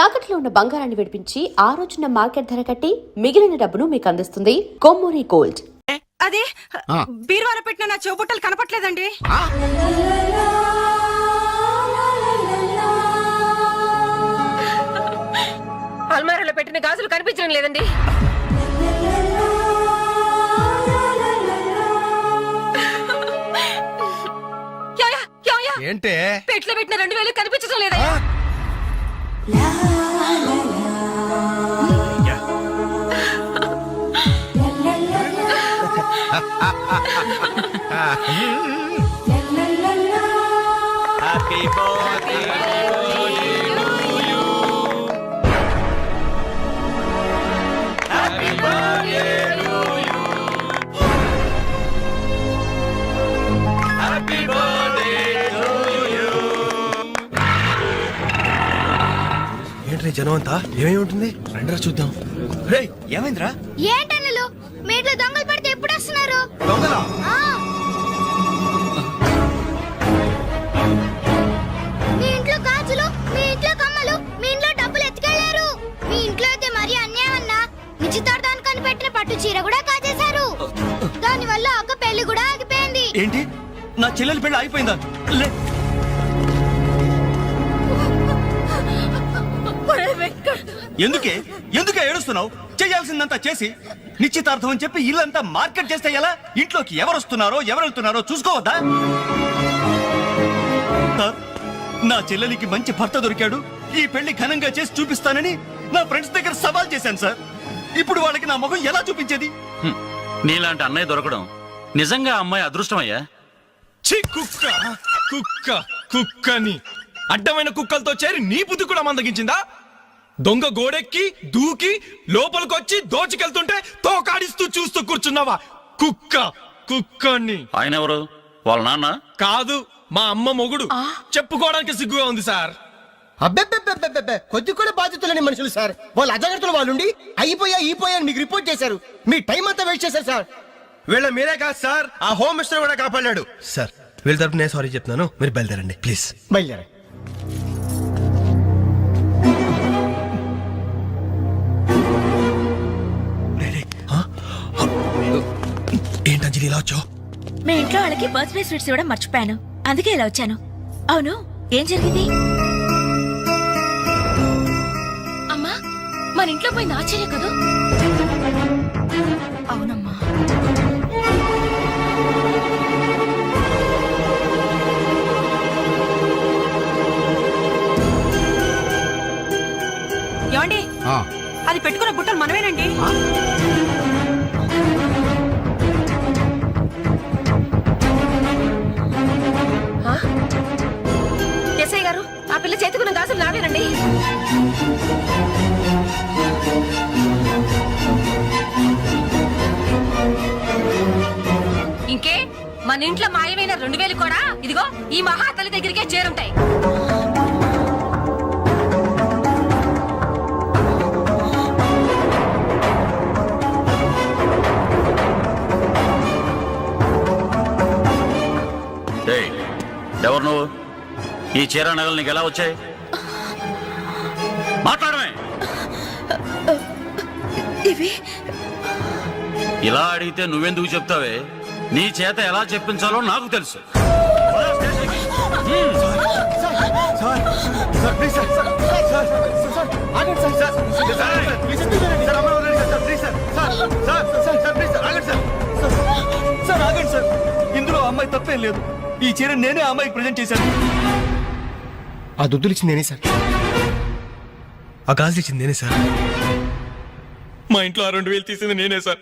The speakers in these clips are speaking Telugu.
తాకట్లో ఉన్న బంగారాన్ని విడిపించి ఆ రోజున మార్కెట్ ధర కట్టి మిగిలిన డబ్బును మీకు అందిస్తుంది కొమ్మూరి గోల్డ్. అదే బీరువాలో పెట్టిన నా చెవుబుట్టలు కనపట్లేదండి. అల్మారాలో పెట్టిన గాజులు కనిపించడం లేదండి. ఏంటే పెట్లో పెట్టిన 2000 కనిపించడం లేదా? Happy birthday to you. Happy birthday to you. Happy birthday to you. Entry జనం అంతా ఏమేమి ఉంటుంది రండిరా చూద్దాం. రేయ్ ఏమైందిరా? ఏంటన్నలు మీ ఇంట్లో దొంగలు పడితే ఎప్పుడు వస్తున్నారు? దొంగలా? మీ ఇంట్లో గాజులు, మీ ఇంట్లో కమ్మలు, మీ ఇంట్లో డబ్బులు ఎత్తుకెళ్లారు. మీ ఇంట్లో అయితే మరీ అన్యాయం అన్నా. నిశ్చితార్థానికి కనిపెట్టిన పట్టు చీర కూడా కాజేశారు. దాని వల్ల ఒక పెళ్లి కూడా ఆగిపోయింది. ఏంటి నా చెల్లెలి పెళ్లి ఆగిపోయిందా? లే ఎందుకే ఏడుస్తున్నావు? చేయాల్సిందంతా చేసి నిశ్చితార్థం అని చెప్పి ఇల్లంతా మార్కెట్ చేస్తే ఎలా? ఇంట్లోకి ఎవరు వస్తున్నారో ఎవరు వెళ్తున్నారో చూసుకోవద్దా? నా చెల్లెలికి మంచి భర్త దొరికాడు, ఈ పెళ్లి ఘనంగా చేసి చూపిస్తానని నా ఫ్రెండ్స్ దగ్గర సవాల్ చేశాను సార్. ఇప్పుడు వాళ్ళకి నా ముఖం ఎలా చూపించేది? నీలాంటి అన్నయ్య దొరకడం నిజంగా అమ్మాయి అదృష్టమయ్యా. కుక్క కుక్క కుక్కని అడ్డమైన కుక్కలతో చేరి నీ బుద్ధి కూడా మందగించిందా? దొంగ గోడెక్కి దూకి లోపలికొచ్చి దోచుకెళ్తుంటే తోకాడిస్తూ చూస్తూ కూర్చున్నావా? కుక్క కుక్కని. ఆయన ఎవరు? వాళ్ళ నాన్న కాదు, మా అమ్మ మొగుడు. చెప్పుకోవడానికి సిగ్గుగా ఉంది సార్. అబ్బెబ్బెబ్బెబ్బెబ్బె కొద్ది కూడా బాధ్యత లేని మనుషులు సార్. వాళ్ళు అజాగ్రత్తలు వాళ్ళుండి అయిపోయా మీకు రిపోర్ట్ చేశారు. మీ టైం అంతా వేస్ట్ చేశారు సార్. వీళ్ళ మీరే కాదు సార్, ఆ హోమ్ మినిస్టర్ కూడా కాపాడాడు సార్. వీళ్ళ తరపు నేను సారీ చెప్తున్నాను, మీరు బయలుదేరండి ప్లీజ్. బయలుదేరా. ఏంటంజలి ఇలా వచ్చావు? మీ ఇంట్లో వాళ్ళకి బర్త్డే స్వీట్స్ ఇవ్వడం మర్చిపోయాను, అందుకే ఇలా వచ్చాను. అవును, ఏం జరిగింది? అమ్మా, మన ఇంట్లో పోయింది ఆశ్చర్య కదా? అవునమ్మా. ఏమండి, అది పెట్టుకున్న బుట్టలు మనమేనండి. ఎస్ఐ గారు, ఆ పిల్ల చేతుకున్న గాజులు నావేనండి. ఇంకే మన ఇంట్లో మాయమైన 2000 కూడా ఇదిగో ఈ మహాతల్లి దగ్గరికే చేరుంటాయి. ఎవరు నువ్వు? ఈ చీర నగలు నీకు ఎలా వచ్చాయి? మాట్లాడమే. ఇలా అడిగితే నువ్వెందుకు చెప్తావే? నీ చేత ఎలా చెప్పించాలో నాకు తెలుసు. ఇందులో అమ్మాయి తప్పేం లేదు. ఈ చీర నేనే అమ్మాయికి ప్రజెంట్ చేశాను. ఆ దుద్దులు ఇచ్చింది నేనే సార్. ఆ గాజులు ఇచ్చింది నేనే సార్. మా ఇంట్లో ఆ 2000 తీసింది నేనే సార్.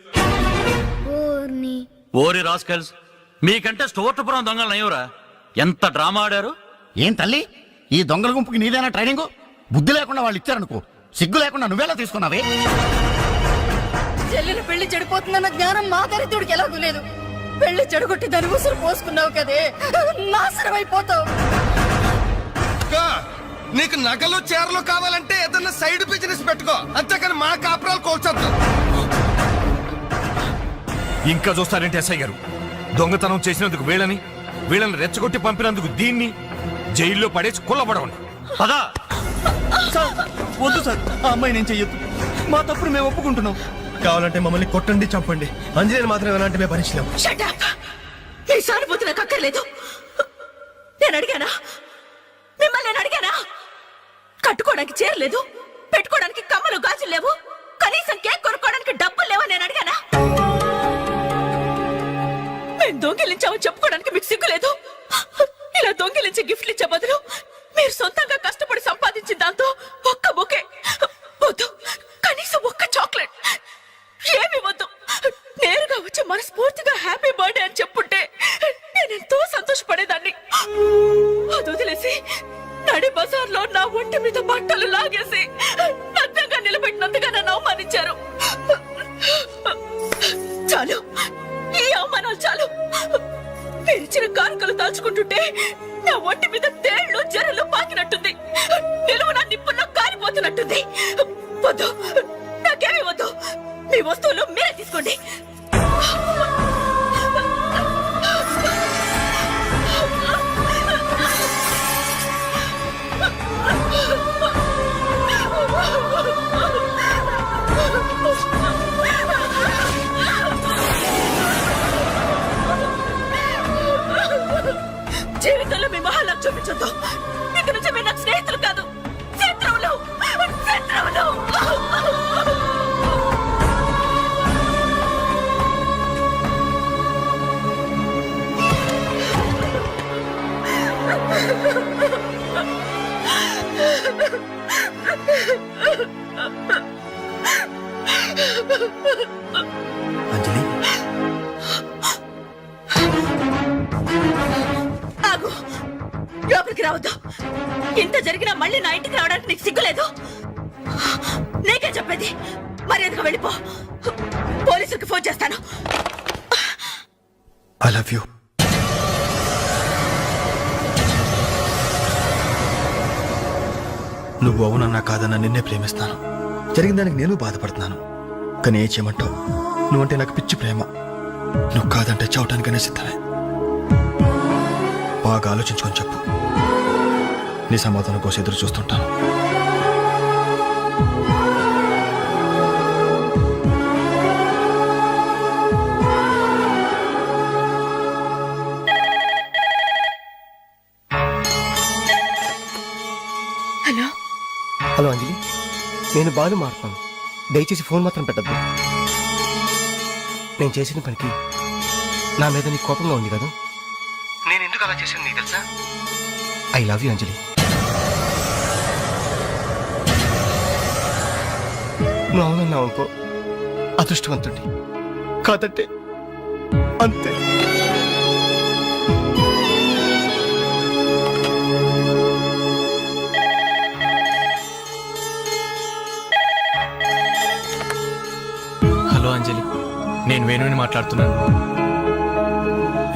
ఓరి రాస్కల్స్, మీకంటే స్టోర్టపురం దొంగలు నయ్యవరా? ఎంత డ్రామా ఆడారు. ఏం తల్లి, ఈ దొంగల గుంపుకి నీదేనా ట్రైనింగ్? బుద్ధి లేకుండా వాళ్ళు ఇచ్చారనుకో, సిగ్గు లేకుండా నువ్వెలా తీసుకున్నావే? చెల్లెలు పెళ్లి చెడిపోతుందన్న జ్ఞానం మా దరిద్రుడికి ఎలాగూ లేదు. పెళ్లి చెడగొట్టి దాని ఉసురు పోసుకున్నావు కదే, నాశనం అయిపోతావు. నీకు నగలు చీరలు కావాలంటే ఏదన్నా సైడ్ బిజినెస్ పెట్టుకో, అంతేకాని మా కాపురాలు కోల్చొద్దు. ఇంకా చూస్తారంటే ఎస్ఐ గారు, దొంగతనం చేసినందుకు వీళ్ళని రెచ్చగొట్టి పంపినందుకు దీన్ని జైల్లో పడేసి కుల్లబడవండి. పదా. వద్దు సార్, ఆ అమ్మాయి నేను చెయ్యొద్దు. మా తప్పును మేము ఒప్పుకుంటున్నాం. కావాలంటే మమ్మల్ని కొట్టండి, చంపండి. అంజలిని మాత్రం ఎలాంటి మేము భరించలేం. Shut up! మీ సానుభూతి నాకు అక్కర్లేదు. నేను అడిగానా? మిమ్మల్ని నేను అడిగానా? కట్టుకోవడానికి చీరలేదు, పెట్టుకోవడానికి కమ్మలు గాజులు లేవు, కనీసం కేక్ కొనుక్కోవడానికి డబ్బులు లేవా నేను అడిగానా? మేము దొంగిలించామని చెప్పుకోవడానికి మీకు సిగ్గులేదు. ఇలా దొంగిలించి గిఫ్ట్లు ఇచ్చే బదులు మీరు సొంతంగా కష్టపడి సంపాదించిన దాంతో ఒక్క బొకే వద్దు, కనీసం ఒక్క చాక్లెట్ ఏమి వద్దు, నేరుగా వచ్చి మనస్ఫూర్తిగా హ్యాపీ బర్త్డే అని చెప్పుంటే నేనెంతో సంతోషపడేదాన్ని. అది వదిలేసి నడి బజార్లో నా ఒంటి మీద బట్టలు లాగేసి నగ్నంగా నిలబెట్టినందుగా నన్ను అవమానించారు. చాలు, ఈ అవమానాలు చాలు. తెరిచిన కానుకలు దాచుకుంటుంటే నా ఒంటి మీద తేళ్లు జరలు పాకినట్టుంది, నిలువున నిప్పుల్లో కాలిపోతున్నట్టుంది. వద్దు, నాకేమీ వద్దు. మీ వస్తువులు మీరే తీసుకోండి. జీవితంలో మీ మొహాలకు చూపించొద్దు. ఇక నుంచి మీరు నాకు స్నేహితులు కాదు, శత్రువులు. శత్రువులు. అంజలి, ఆగు, లోపలికి రావద్దు. ఇంత జరిగినా మళ్ళీ నా ఇంటికి రావడానికి నీకు సిగ్గులేదు? నీకే చెప్పేది, మర్యాదగా వెళ్ళిపో. పోలీసులకు ఫోన్ చేస్తాను. I love you. నువ్వు అవునన్నా కాదన్నా నిన్నే ప్రేమిస్తాను. జరిగిన దానికి నేను బాధపడుతున్నాను, కానీ ఏం చేయమంటావు? నువ్వంటే నాకు పిచ్చి ప్రేమ. నువ్వు కాదంటే చావటానికనే సిద్ధమే. బాగా ఆలోచించుకొని చెప్పు. నీ సమాధానం కోసం ఎదురు చూస్తుంటాను. హలో హలో అంజలి, నేను బాలు మాట్లాడుతున్నాను. దయచేసి ఫోన్ మాత్రం పెట్టద్దు. నేను చేసిన పనికి నా మీద నీకు కోపంగా ఉంది కదా? నేను ఎందుకు అలా చేశాను నీకు తెలుసా? ఐ లవ్ యూ అంజలి. నువ్వు అవునన్నావు అనుకో, అదృష్టవంతుడి. కాదంటే అంతే. హలో అంజలి, నేను వేణుని మాట్లాడుతున్నాను.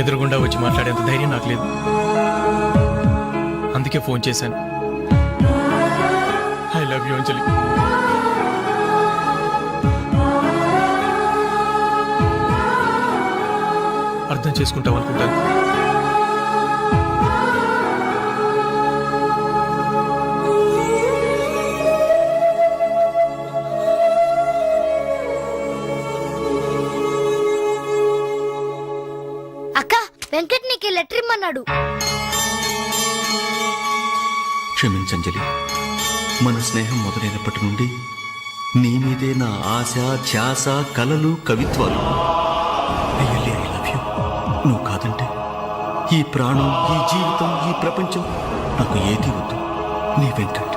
ఎదురుగుండా వచ్చి మాట్లాడేంత ధైర్యం నాకు లేదు, అందుకే ఫోన్ చేశాను. ఐ లవ్ యూ అంజలి. అర్థం చేసుకుంటావు అనుకుంటాను. అక్క, వెంకట్ నీకు లెటర్ ఇమ్మన్నాడు. క్షమించంజలి, మన స్నేహం మొదలైనప్పటి నుండి నీ మీదే నా ఆశ, ధ్యాస, కలలు, కవిత్వాలు. Really I love you. నువ్వు కాదంటే ఈ ప్రాణం, ఈ జీవితం, ఈ ప్రపంచం నాకు ఏది వద్దు. నీ వెంకట్.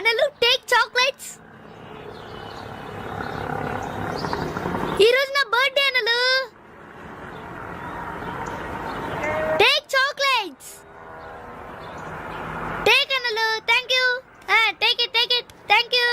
అనలు take chocolates. ఈ రోజు నా బర్త్డే అనలు. Take chocolates. టేక్ అనలు. Thank you. Take it. Thank you.